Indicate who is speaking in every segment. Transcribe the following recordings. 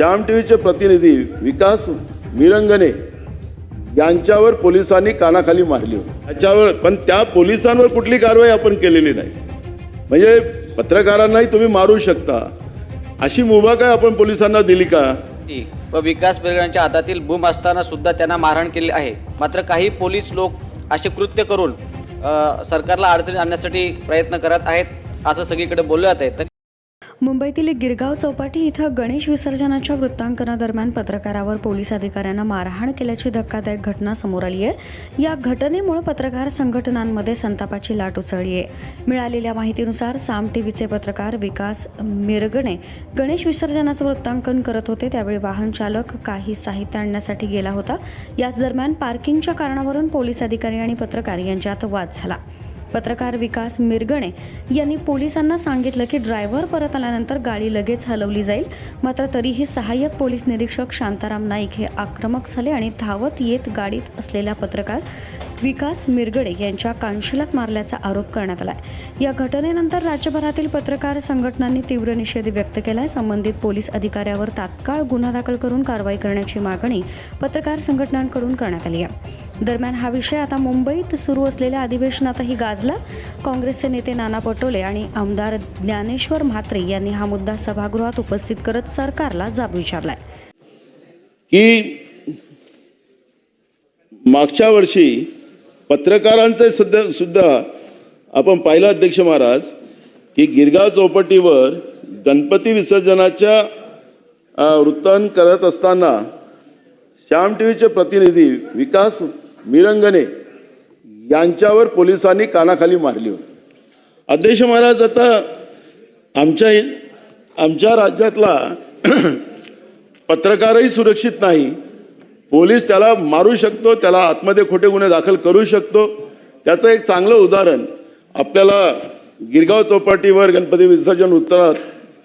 Speaker 1: श्याम टीव्हीचे प्रतिनिधी विकास मिरंगणे यांच्यावर पोलिसांनी कानाखाली मारली होती। त्याच्यावर पण त्या पोलिसांवर कुठली कारवाई आपण केलेली नाही। म्हणजे पत्रकारांनाही तुम्ही मारू शकता अशी मुभा काय आपण पोलिसांना दिली का?
Speaker 2: व विकास मिरगणच्या हातातील बूम असताना सुद्धा त्यांना मारहाण केली आहे। मात्र काही पोलीस लोक असे कृत्य करून सरकारला अडचणी आणण्यासाठी प्रयत्न करत आहेत असं सगळीकडे बोलले जात आहे।
Speaker 3: मुंबईतील गिरगाव चौपाटी इथं गणेश विसर्जनाच्या वृत्तांकनादरम्यान पत्रकारावर पोलीस अधिकाऱ्यांना मारहाण केल्याची धक्कादायक घटना समोर आली आहे। या घटनेमुळे पत्रकार संघटनांमध्ये संतापाची लाट उसळली आहे। मिळालेल्या माहितीनुसार साम टीव्हीचे पत्रकार विकास मिरगणे गणेश विसर्जनाचं वृत्तांकन करत होते। त्यावेळी वाहन चालक काही साहित्य आणण्यासाठी गेला होता। याच दरम्यान पार्किंगच्या कारणावरून पोलीस अधिकारी आणि पत्रकार यांच्यात वाद झाला। पत्रकार विकास मिरगणे यांनी पोलिसांना सांगितलं की ड्रायव्हर परत आल्यानंतर गाडी लगेच हलवली जाईल। मात्र तरीही सहाय्यक पोलीस निरीक्षक शांताराम नाईक हे आक्रमक झाले आणि धावत येत गाडीत असलेला पत्रकार विकास मिरगणे यांच्या कानशिलात मारल्याचा आरोप करण्यात आला। या घटनेनंतर राज्यभरातील पत्रकार संघटनांनी तीव्र निषेध व्यक्त केला आहे। संबंधित पोलीस अधिकाऱ्यावर तात्काळ गुन्हा दाखल करून कारवाई करण्याची मागणी पत्रकार संघटनांकडून करण्यात आली आहे। दरम्यान हा विषय आता मुंबईत सुरू असलेल्या अधिवेशनातही गाजला। काँग्रेसचे नेते नाना पटोले आणि आमदार ज्ञानेश्वर म्हात्रे यांनी हा मुद्दा सभागृहात उपस्थित करत सरकारला जाब विचारलाय
Speaker 1: की मागच्या वर्षी पत्रकारांचे सुद्धा आपण पाहिलं अध्यक्ष महाराज की गिरगाव चौपाटीवर गणपती विसर्जनाच्या वृत्तांकन करत असताना श्याम टीव्हीचे प्रतिनिधी विकास मिरंगणे यांच्यावर पोलिसांनी कानाखाली मारली होती। अध्यक्ष महाराज आता आमच्या राज्यातला पत्रकारही सुरक्षित नाही। पोलीस त्याला मारू शकतो, त्याला आतमध्ये खोटे गुन्हे दाखल करू शकतो। त्याचं एक चांगलं उदाहरण आपल्याला गिरगाव चौपाटीवर गणपती विसर्जन उत्तरात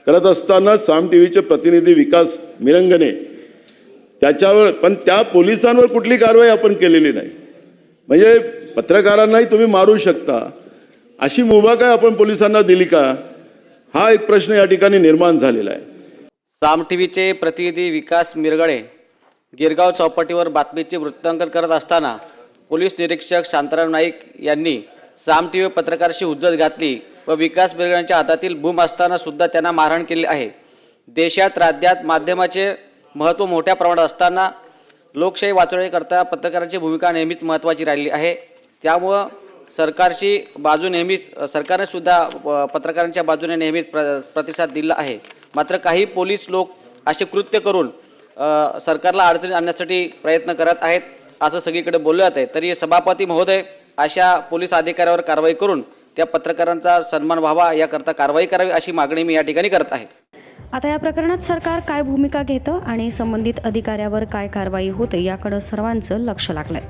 Speaker 1: करत असताना साम टीव्हीचे प्रतिनिधी विकास मिरंगणे त्याच्यावर पण त्या पोलिसांवर कुठली कारवाई आपण केलेली नाही। म्हणजे पत्रकारांनाही तुम्ही मारू शकता अशी मुभा काय आपण पोलिसांना दिली का? हा एक प्रश्न या ठिकाणी निर्माण झालेला आहे।
Speaker 2: साम टीव्हीचे प्रतिनिधी विकास मिरगणे गिरगाव चौपाटीवर बातमीचे वृत्तांकन करत असताना पोलीस निरीक्षक शांताराम नाईक यांनी साम टीव्ही पत्रकाराशी हुज्जत घातली व विकास मिरगणच्या हातातील बूम असताना सुद्धा त्यांना मारहाण केली आहे। देशात राज्यात माध्यमाचे महत्त्व मोठ्या प्रमाणात असताना लोकशाही वाचवण्याकरता पत्रकारांची भूमिका नेहमीच महत्त्वाची राहिली आहे। त्यामुळं सरकारची बाजू नेहमीच सरकारने सुद्धा पत्रकारांच्या बाजूने नेहमीच प्रतिसाद दिला आहे। मात्र काही पोलीस लोक असे कृत्य करून सरकारला अडचणी आणण्यासाठी प्रयत्न करत आहेत असं सगळीकडे बोलले जात आहे। तरी सभापती महोदय अशा पोलीस अधिकाऱ्यावर कारवाई करून त्या पत्रकारांचा सन्मान व्हावा याकरता कारवाई करावी अशी मागणी मी या ठिकाणी करत आहे।
Speaker 3: आता या प्रकरणात सरकार काय भूमिका घेतं आणि संबंधित अधिकाऱ्यावर काय कारवाई होते याकडे सर्वांचं लक्ष लागलंय।